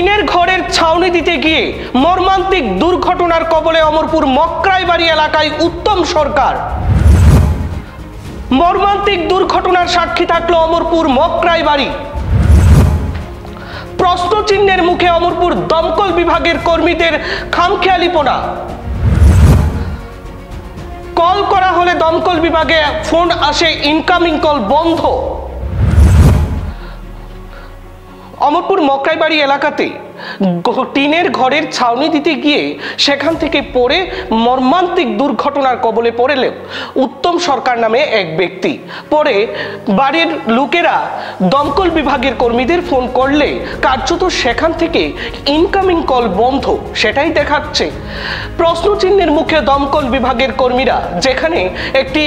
টিনের ঘরের ছাউনি দিতে গিয়ে মর্মান্তিক দুর্ঘটনার কবলে অমরপুর মকরাইবাড়ি এলাকায় উত্তম সরকার। মর্মান্তিক দুর্ঘটনার সাক্ষী থাকলো অমরপুর মকরাইবাড়ি। প্রশ্নচিহ্নের মুখে অমরপুর দমকল বিভাগের কর্মীদের খামখেয়ালিপনা। কল করা হলে দমকল বিভাগে ফোন আসে, ইনকামিং কল বন্ধ। অমরপুর মকরাইবাড়ি এলাকাতে টিনের ঘরের ছাউনি দিতে গিয়ে সেখান থেকে পড়ে মর্মান্তিক দুর্ঘটনার কবলে পড়লেন উত্তম সরকার নামে এক ব্যক্তি। পরে বাড়ির লোকেরা দমকল বিভাগের কর্মীদের ফোন করলে কার্যত সেখান থেকে ইনকামিং কল বন্ধ, সেটাই দেখাচ্ছে। প্রশ্নচিহ্নের মুখে দমকল বিভাগের কর্মীরা, যেখানে একটি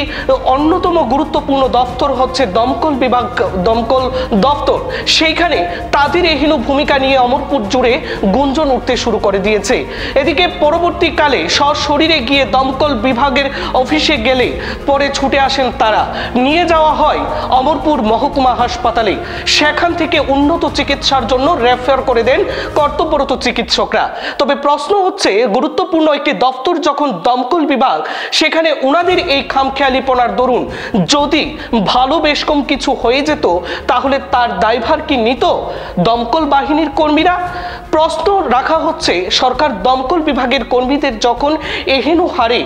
অন্যতম গুরুত্বপূর্ণ দপ্তর হচ্ছে দমকল বিভাগ, দমকল দপ্তর, সেইখানে তাদের এহেন ভূমিকা নিয়ে অমরপুর জুড়ে গুঞ্জন উঠতে শুরু করে দিয়েছে। এদিকে পরবর্তীকালে সশরীরে গিয়ে দমকল বিভাগের অফিসে গেলে পরে ছুটে আসেন তারা, নিয়ে যাওয়া হয় অমরপুর মহকুমা হাসপাতালে। সেখান থেকে উন্নত চিকিৎসার জন্য রেফার করে দেন কর্তব্যরত চিকিৎসকরা। তবে প্রশ্ন হচ্ছে, গুরুত্বপূর্ণ একটি দপ্তর যখন দমকল বিভাগ, সেখানে উনাদের এই খামখেয়ালিপনার দরুন যদি ভালো বেশ কম কিছু হয়ে যেত, তাহলে তার দায়ভার কি নিত দমকল বাহিনীর কর্মীরা? প্রশ্ন রাখা হচ্ছে, সরকার দমকল বিভাগের কর্মীদের যখন এহেন হারে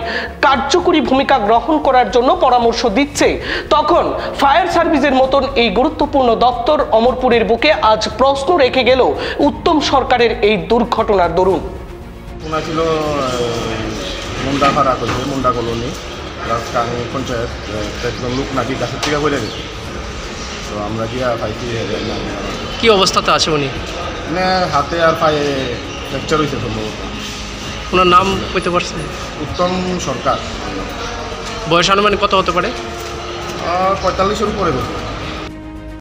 কার্যকরী ভূমিকা গ্রহণ করার জন্য পরামর্শ দিচ্ছে, তখন ফায়ার সার্ভিসের মতন এই গুরুত্বপূর্ণ দপ্তর অমরপুরের বুকে আজ প্রশ্ন রেখে গেল উত্তম সরকারের এই দুর্ঘটনার দরুন। ওনা ছিল মুন্ডাপাড়া করছে, মুন্ডা কলোনি রাজকানি পঞ্চায়েত, একজন লোক নাকি গাছের থেকে বলে গেছে। তো আমরা গিয়া পাইছি কি অবস্থাতে আছে উনি? মানে হাতে আর পায়ে ফ্র্যাকচার হয়েছে সম্ভবত। ওনার নাম কইতে পারছেন? উত্তম সরকার। বয়স আনুমানিক কত হতে পারে? 45-এর উপরে গেছে।